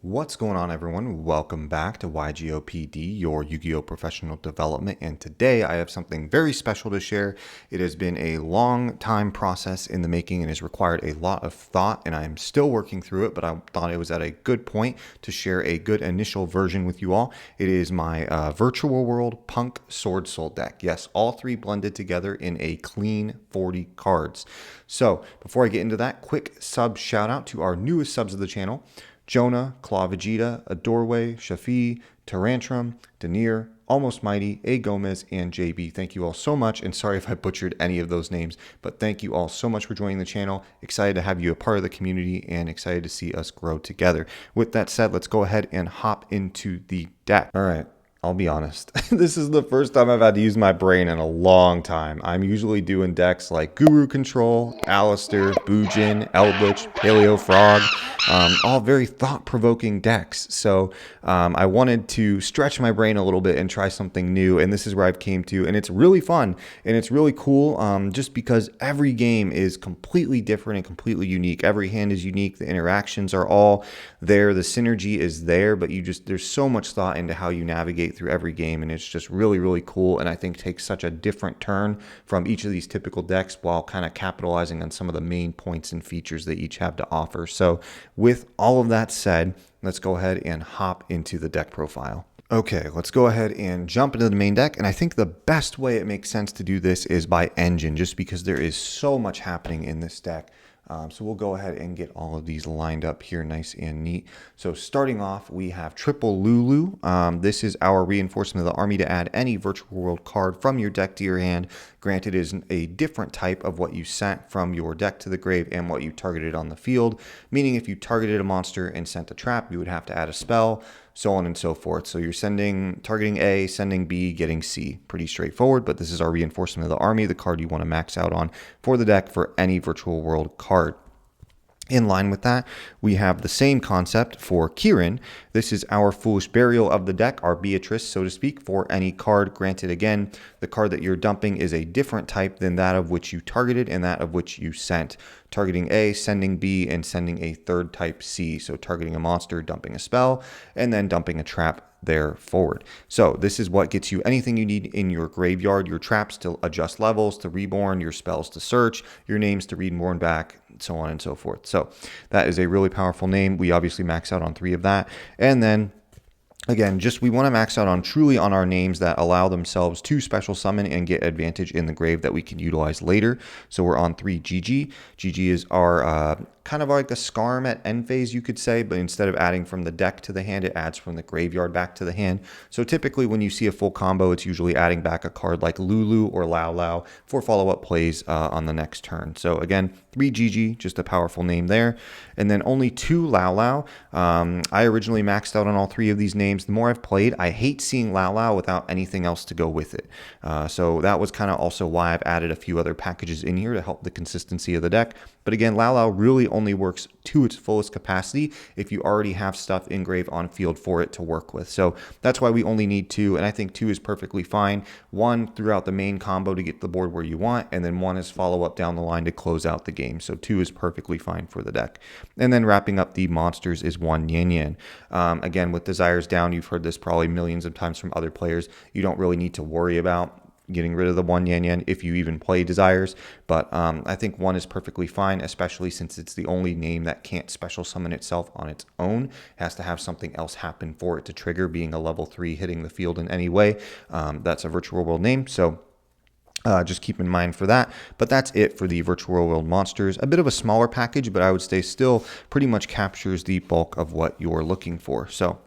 What's going on, everyone? Welcome back to YGOPD, your Yu-Gi-Oh! Professional Development, and today I have something very special to share. It has been a long time process in the making and has required a lot of thought, and I'm still working through it, but I thought it was at a good point to share a good initial version with you all. It is my Virtual World Punk Swordsoul deck. Yes, all three blended together in a clean 40 cards. So before I get into that, quick sub shout out to our newest subs of the channel: Jonah, Claw Vegeta, A Doorway, Shafi, Tarantrum, Denier, Almost Mighty, A Gomez, and JB. Thank you all so much, and sorry if I butchered any of those names, but thank you all so much for joining the channel. Excited to have you a part of the community and excited to see us grow together. With that said, let's go ahead and hop into the deck. All right. I'll be honest. This is the first time I've had to use my brain in a long time. I'm usually doing decks like Guru Control, Alistair, Bujin, Eldritch, Paleo Frog, all very thought-provoking decks. So I wanted to stretch my brain a little bit and try something new, and this is where I've came to. And it's really fun, and it's really cool just because every game is completely different and completely unique. Every hand is unique. The interactions are all there. The synergy is there, but there's so much thought into how you navigate through every game, and it's just really, really cool, and I think takes such a different turn from each of these typical decks while kind of capitalizing on some of the main points and features they each have to offer. So with all of that said, let's go ahead and hop into the deck profile. Okay, let's go ahead and jump into the main deck, and I think the best way it makes sense to do this is by engine, just because there is so much happening in this deck. So we'll go ahead and get all of these lined up here nice and neat. So starting off, we have Triple Lulu. This is our reinforcement of the army to add any virtual world card from your deck to your hand. Granted, it is a different type of what you sent from your deck to the grave and what you targeted on the field, meaning if you targeted a monster and sent a trap, you would have to add a spell, so on and so forth. So you're targeting A, sending B, getting C. Pretty straightforward, but this is our reinforcement of the army, the card you want to max out on for the deck for any virtual world card. In line with that, we have the same concept for Kieran. This is our Foolish Burial of the deck, our Beatrice, so to speak, for any card. Granted, again, the card that you're dumping is a different type than that of which you targeted and that of which you sent. Targeting A, sending B, and sending a third type C. So targeting a monster, dumping a spell, and then dumping a trap there forward. So this is what gets you anything you need in your graveyard: your traps to adjust levels, to reborn, your spells to search, your names to read and mourn back, so on and so forth. So that is a really powerful name. We obviously max out on 3 of that. And then again, we want to max out on truly on our names that allow themselves to special summon and get advantage in the grave that we can utilize later. So we're on 3 GG. GG is our kind of like a Scarm at end phase, you could say, but instead of adding from the deck to the hand, it adds from the graveyard back to the hand. So typically when you see a full combo, it's usually adding back a card like Lulu or Lao Lao for follow-up plays on the next turn. So again, 3 GG, just a powerful name there. And then only 2 Lao Lao. I originally maxed out on all 3 of these names. The more I've played, I hate seeing Lao Lao without anything else to go with it. So that was kind of also why I've added a few other packages in here to help the consistency of the deck. But again, Lao Lao really only works to its fullest capacity if you already have stuff in grave on field for it to work with. So that's why we only need 2, and I think 2 is perfectly fine. 1 throughout the main combo to get the board where you want, and then 1 is follow-up down the line to close out the game. So 2 is perfectly fine for the deck. And then wrapping up the monsters is 1 Yan Yan. Again, with Desires down, you've heard this probably millions of times from other players. You don't really need to worry about getting rid of the 1 Yan Yan if you even play Desires, but I think 1 is perfectly fine, especially since it's the only name that can't special summon itself on its own. It has to have something else happen for it to trigger, being a level 3 hitting the field in any way. That's a virtual world name, so just keep in mind for that. But that's it for the virtual world monsters. A bit of a smaller package, but I would say still pretty much captures the bulk of what you're looking for. So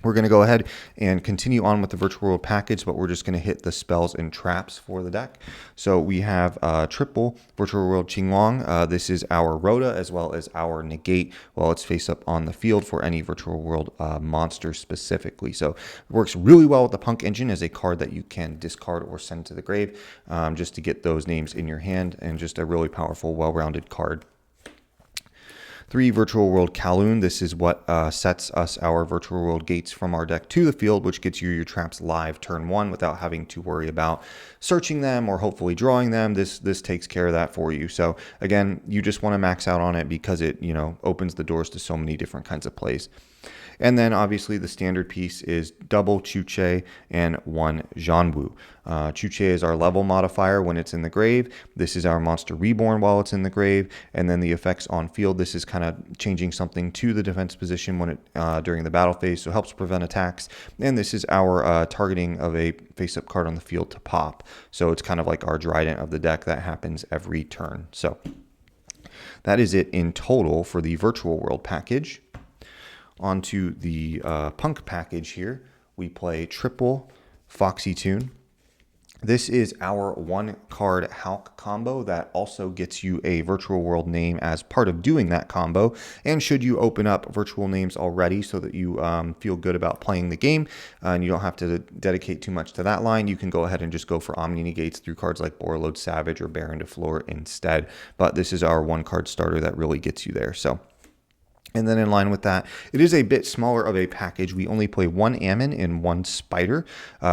we're going to go ahead and continue on with the virtual world package, but we're just going to hit the spells and traps for the deck. So we have triple virtual world Qinglong. This is our Rhoda as well as our negate while it's face up on the field for any virtual world monster specifically. So it works really well with the Punk engine as a card that you can discard or send to the grave just to get those names in your hand, and just a really powerful, well-rounded card. 3 Virtual World Kowloon. This is what sets us our Virtual World gates from our deck to the field, which gets you your traps live turn 1 without having to worry about searching them or hopefully drawing them. This takes care of that for you. So again, you just want to max out on it because it, opens the doors to so many different kinds of plays. And then obviously the standard piece is double Chuche and 1 Zhanwu. Chuche is our level modifier when it's in the grave. This is our monster reborn while it's in the grave. And then the effects on field, this is kind of changing something to the defense position when it during the battle phase, so helps prevent attacks. And this is our targeting of a face-up card on the field to pop. So it's kind of like our Trident of the deck that happens every turn. So that is it in total for the Virtual World package. Onto the Punk package here, we play triple Foxy Tune. This is our 1-card Hulk combo that also gets you a Virtual World name as part of doing that combo. And should you open up virtual names already so that you feel good about playing the game and you don't have to dedicate too much to that line, you can go ahead and just go for Omni Negates through cards like Borreload Savage or Baron de Fleur instead. But this is our 1-card starter that really gets you there. So. And then in line with that, it is a bit smaller of a package. We only play 1 Ammon and 1 Spider.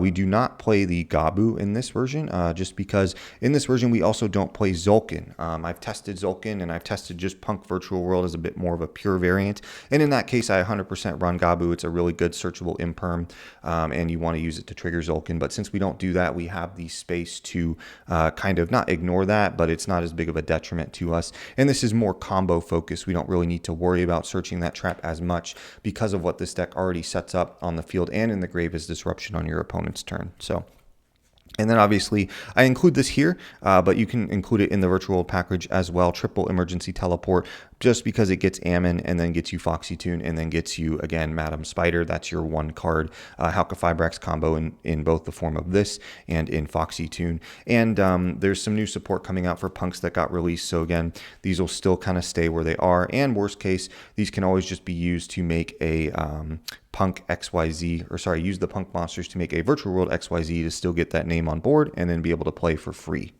We do not play the Gabu in this version, just because in this version we also don't play Zulkin. I've tested Zulkin and I've tested just Punk Virtual World as a bit more of a pure variant. And in that case, I 100% run Gabu. It's a really good searchable imperm, and you want to use it to trigger Zulkin. But since we don't do that, we have the space to kind of not ignore that, but it's not as big of a detriment to us. And this is more combo focused. We don't really need to worry about searching that trap as much because of what this deck already sets up on the field and in the grave as disruption on your opponent's turn. So. And then obviously I include this here, but you can include it in the Virtual package as well. Triple Emergency Teleport, just because it gets Ammon and then gets you Foxy Tune and then gets you, again, Madam Spider. That's your 1-card Halka Fibrax combo in both the form of this and in Foxy Tune. And there's some new support coming out for Punks that got released. So again, these will still kind of stay where they are. And worst case, these can always just be used to make a Punk XYZ, or sorry, use the Punk monsters to make a Virtual World XYZ to still get that name on board and then be able to play for free.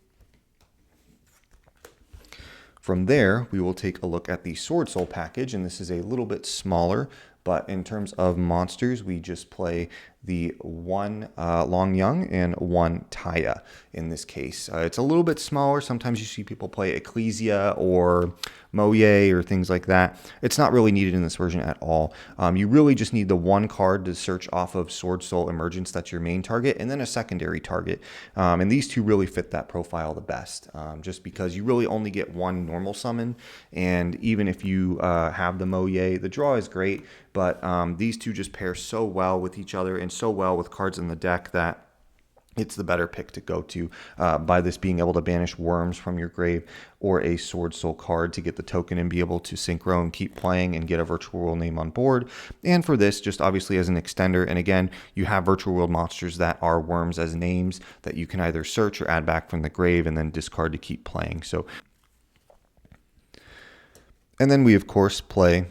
From there, we will take a look at the Swordsoul package, and this is a little bit smaller, but in terms of monsters, we just play the 1 Long Young and 1 Taya in this case. It's a little bit smaller. Sometimes you see people play Ecclesia or Moye or things like that. It's not really needed in this version at all. You really just need the 1 card to search off of Swordsoul Emergence. That's your main target, and then a secondary target. And these two really fit that profile the best, just because you really only get 1 normal summon. And even if you have the Moye, the draw is great, but these two just pair so well with each other and so well with cards in the deck that it's the better pick to go to by this being able to banish worms from your grave or a Swordsoul card to get the token and be able to synchro and keep playing and get a Virtual World name on board. And for this, just obviously as an extender, and again, you have Virtual World monsters that are worms as names that you can either search or add back from the grave and then discard to keep playing. So, and then we of course play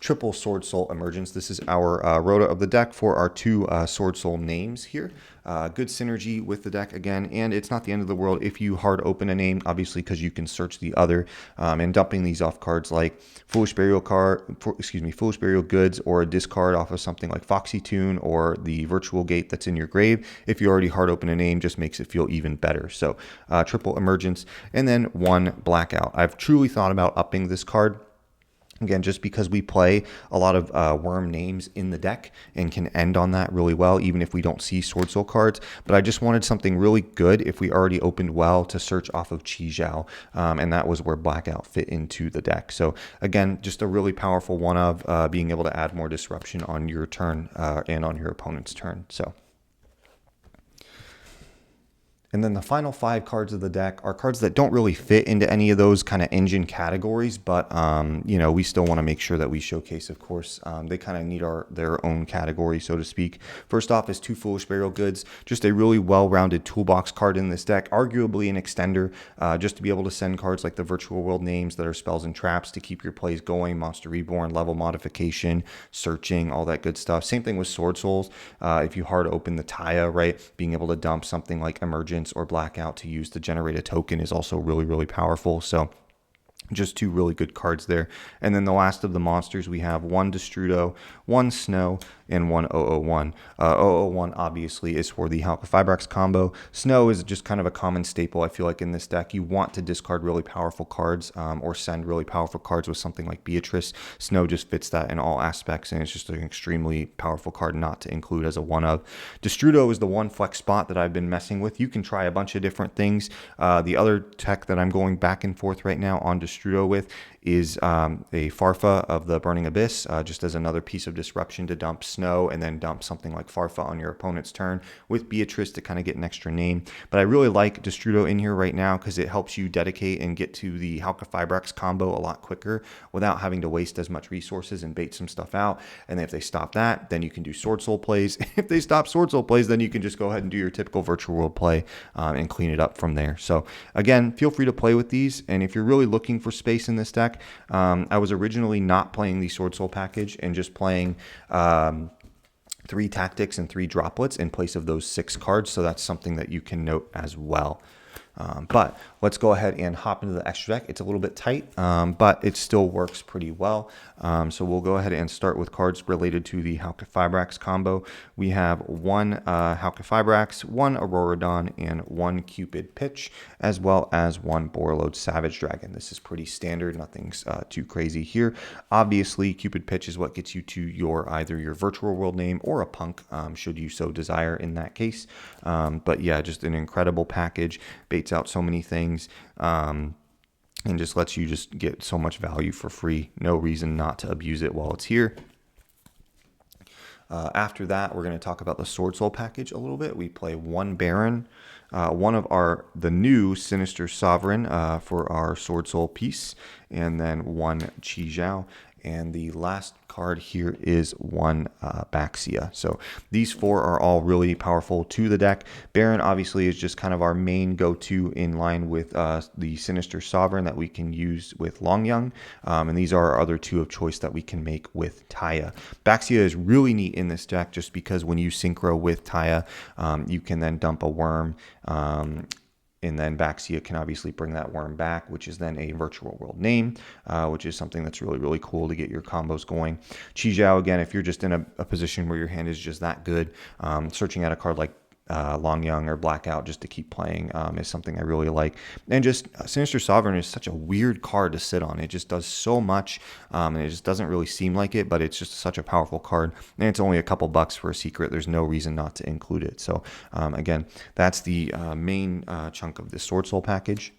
triple Swordsoul Emergence. This is our rota of the deck for our 2 Swordsoul names here. Good synergy with the deck again, and it's not the end of the world if you hard open a name, obviously, because you can search the other, and dumping these off cards like Foolish Burial Goods, or a discard off of something like Foxy Tune or the Virtual Gate that's in your grave. If you already hard open a name, just makes it feel even better. So triple Emergence, and then 1 Blackout. I've truly thought about upping this card. Again, just because we play a lot of worm names in the deck and can end on that really well, even if we don't see Swordsoul cards. But I just wanted something really good if we already opened well to search off of Chi Zhao, and that was where Blackout fit into the deck. So again, just a really powerful one of being able to add more disruption on your turn and on your opponent's turn. So. And then the final 5 cards of the deck are cards that don't really fit into any of those kind of engine categories, but we still want to make sure that we showcase, of course. They kind of need their own category, so to speak. First off is 2 Foolish Burial Goods, just a really well-rounded toolbox card in this deck, arguably an extender, just to be able to send cards like the Virtual World names that are spells and traps to keep your plays going, Monster Reborn, level modification, searching, all that good stuff. Same thing with Sword Souls. If you hard open the Taya, right, being able to dump something like Emergence or Blackout to use to generate a token is also really, really powerful. So Just two really good cards there. And then the last of the monsters, we have one Destrudo, one Snow, and one 001. 001 obviously is for the Halqifibrax combo. Snow is just kind of a common staple, I feel like, in this deck. You want to discard really powerful cards or send really powerful cards with something like Beatrice. Snow just fits that in all aspects, and it's just an extremely powerful card not to include as a one-of. Destrudo is the one flex spot that I've been messing with. You can try a bunch of different things. The other tech that I'm going back and forth right now on Destrudo with is a Farfa of the Burning Abyss, just as another piece of disruption to dump Snow and then dump something like Farfa on your opponent's turn with Beatrice to kind of get an extra name. But I really like Destrudo in here right now because it helps you dedicate and get to the Halqifibrax combo a lot quicker without having to waste as much resources and bait some stuff out. And then if they stop that, then you can do Swordsoul plays. If they stop Swordsoul plays, then you can just go ahead and do your typical Virtual World play and clean it up from there. So again, feel free to play with these. And if you're really looking for space in this deck, I was originally not playing the Swordsoul package and just playing 3 tactics and 3 droplets in place of those 6 cards. So that's something that you can note as well. But let's go ahead and hop into the extra deck. It's a little bit tight, but it still works pretty well. So we'll go ahead and start with cards related to the Halqifibrax combo. We have one Halqifibrax, one Auroradon, and one Cupid Pitch, as well as one Borreload Savage Dragon. This is pretty standard. Nothing's too crazy here. Obviously, Cupid Pitch is what gets you to either your Virtual World name or a Punk, should you so desire in that case. But yeah, just an incredible package. Baits out so many things and just lets you just get so much value for free. No reason not to abuse it while it's here. After that, we're going to talk about the Swordsoul package a little bit. We play one Baron, one of the new Sinister Sovereign for our Swordsoul piece, and then one Chi Zhao. And the last card here is one Baxia. So these 4 are all really powerful to the deck. Baron obviously is just kind of our main go-to in line with the Sinister Sovereign that we can use with Longyang. And these are our other 2 of choice that we can make with Taya. Baxia is really neat in this deck just because when you synchro with Taya, you can then dump a worm. And then Baxia can obviously bring that worm back, which is then a Virtual World name, which is something that's really, really cool to get your combos going. Chi Zhao, again, if you're just in a position where your hand is just that good, searching out a card like Longyang or Blackout just to keep playing is something I really like. And just Sinister Sovereign is such a weird card to sit on. It just does so much, and it just doesn't really seem like it, but it's just such a powerful card. And it's only a couple bucks for a secret. There's no reason not to include it. So again, that's the main chunk of the Swordsoul package.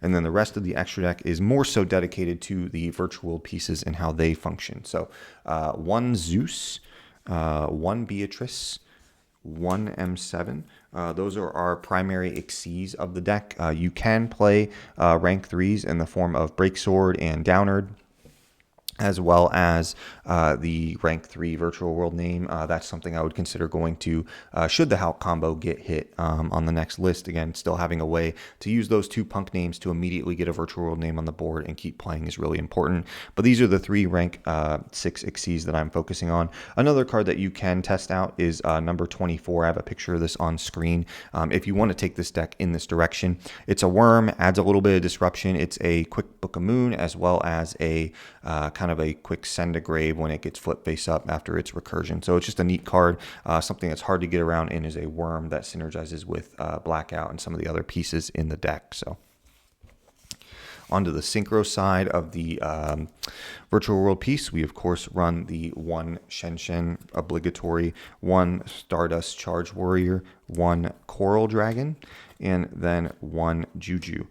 And then the rest of the extra deck is more so dedicated to the Virtual World pieces and how they function. So one Zeus, one Beatrice, one M7. Those are our primary Xyz of the deck. You can play rank 3s in the form of Breaksword and Downard, as well as the rank 3 Virtual World name. That's something I would consider going to, should the Hulk combo get hit on the next list. Again, still having a way to use those 2 Punk names to immediately get a Virtual World name on the board and keep playing is really important. But these are the 3 rank 6 Xyz that I'm focusing on. Another card that you can test out is number 24. I have a picture of this on screen. If you want to take this deck in this direction, it's a worm, adds a little bit of disruption. It's a quick Book of Moon, as well as a kind of a quick send to grave when it gets flip face up after its recursion. So it's just a neat card. Something that's hard to get around in is a worm that synergizes with Blackout and some of the other pieces in the deck. So onto the Synchro side of the Virtual World piece, we of course run the one Shen obligatory, one Stardust Charge Warrior, one Coral Dragon, and then one Juju.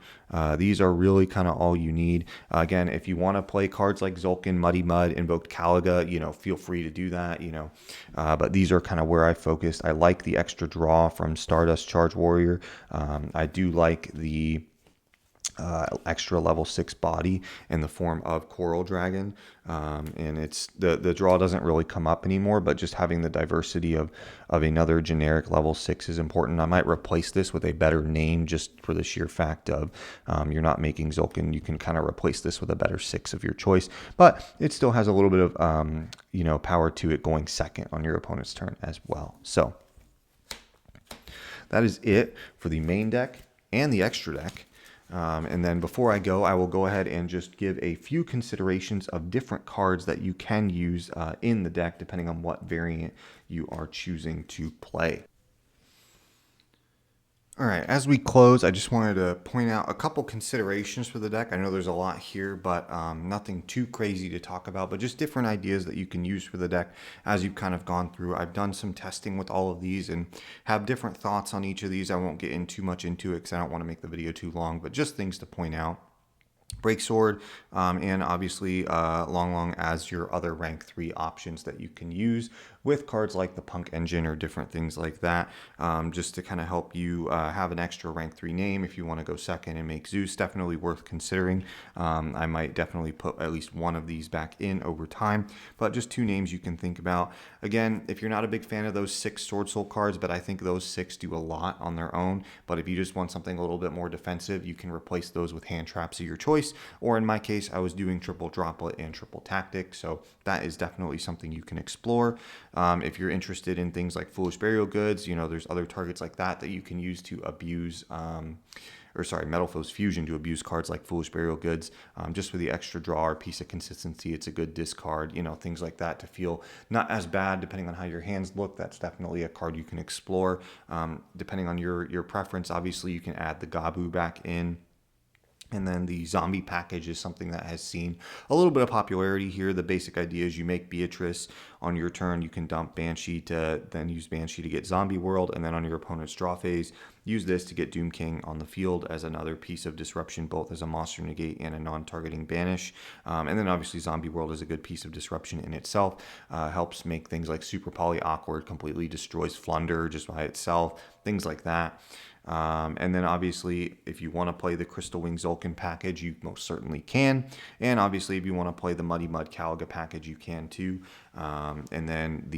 These are really kind of all you need. Again, if you want to play cards like Zulkin, Muddy Mud, Invoked Caliga, feel free to do that, but these are kind of where I focused. I like the extra draw from Stardust Charge Warrior. I do like the extra level 6 body in the form of Coral Dragon, and it's the draw doesn't really come up anymore, but just having the diversity of another generic level 6 is important. I might replace this with a better name just for the sheer fact of you're not making Zulkin. You can kind of replace this with a better 6 of your choice, but it still has a little bit of power to it going second on your opponent's turn as well. So that is it for the main deck and the extra deck. And then before I go, I will go ahead and just give a few considerations of different cards that you can use in the deck depending on what variant you are choosing to play. All right, as we close, I just wanted to point out a couple considerations for the deck. I know there's a lot here, but nothing too crazy to talk about, but just different ideas that you can use for the deck as you've kind of gone through. I've done some testing with all of these and have different thoughts on each of these. I won't get in too much into it because I don't want to make the video too long, but just things to point out. Break Sword, and obviously Long Long as your other rank 3 options that you can use with cards like the Punk Engine or different things like that, just to kind of help you have an extra rank 3 name if you want to go second and make Zeus. Definitely worth considering. I might definitely put at least one of these back in over time, but just 2 names you can think about. Again, if you're not a big fan of those 6 Swordsoul cards, but I think those 6 do a lot on their own, but if you just want something a little bit more defensive, you can replace those with hand traps of your choice. Or in my case, I was doing triple droplet and triple tactic, so that is definitely something you can explore. If you're interested in things like Foolish Burial Goods, you know, there's other targets like that you can use to abuse, Metal Foes Fusion to abuse cards like Foolish Burial Goods, just for the extra draw or piece of consistency. It's a good discard, you know, things like that to feel not as bad depending on how your hands look. That's definitely a card you can explore. Depending on your preference, obviously you can add the Gabu back in. And then the zombie package is something that has seen a little bit of popularity here. The basic idea is you make Beatrice on your turn. You can dump Banshee to then use Banshee to get Zombie World. And then on your opponent's draw phase, use this to get Doom King on the field as another piece of disruption, both as a monster negate and a non-targeting banish. And then obviously Zombie World is a good piece of disruption in itself. Helps make things like Super Poly awkward, completely destroys Flunder just by itself, things like that. And then obviously, if you want to play the Crystal Wing Zulkin package, you most certainly can. And obviously, if you want to play the Muddy Mud Caliga package, you can too. And then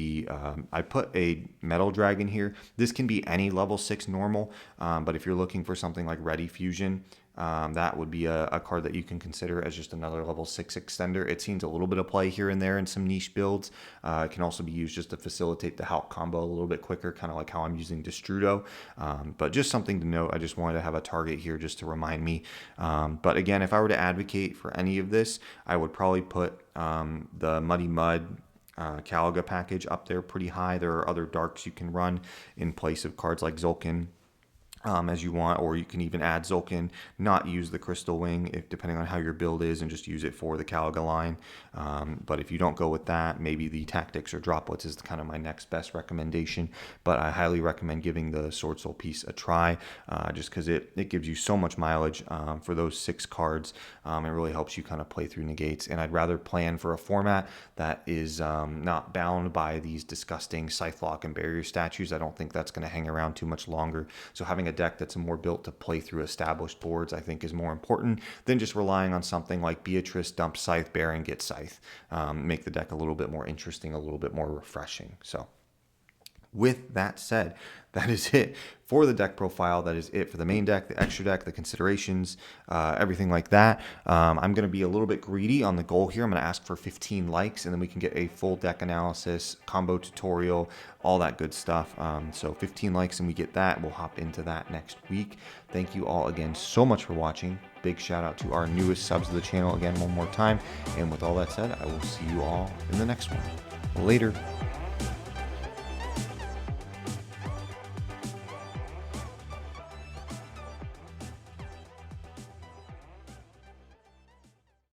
I put a Metal Dragon here. This can be any level 6 normal, but if you're looking for something like Ready Fusion, that would be a card that you can consider as just another level 6 extender. It seems a little bit of play here and there in some niche builds. It can also be used just to facilitate the Hulk combo a little bit quicker, kind of like how I'm using Destrudo. But just something to note. I just wanted to have a target here just to remind me. But again, if I were to advocate for any of this, I would probably put the Muddy Mud Caliga package up there pretty high. There are other darks you can run in place of cards like Zulkin. As you want, or you can even add Zulkin, not use the Crystal Wing if depending on how your build is, and just use it for the Caliga line. But if you don't go with that, maybe the Tactics or Droplets is kind of my next best recommendation. But I highly recommend giving the Swordsoul piece a try, just because it gives you so much mileage for those 6 cards. It really helps you kind of play through negates, and I'd rather plan for a format that is not bound by these disgusting Scythelock and Barrier statues. I don't think that's going to hang around too much longer. So having a deck that's more built to play through established boards, I think, is more important than just relying on something like Beatrice, dump Scythe, Baron, get Scythe. Make the deck a little bit more interesting, a little bit more refreshing. So with that said, that is it for the deck profile. That is it for the main deck, the extra deck, the considerations, everything like that. I'm going to be a little bit greedy on the goal here. I'm going to ask for 15 likes, and then we can get a full deck analysis, combo tutorial, all that good stuff. So 15 likes and we get that. We'll hop into that next week. Thank you all again so much for watching. Big shout out to our newest subs of the channel again one more time. And with all that said, I will see you all in the next one. Later.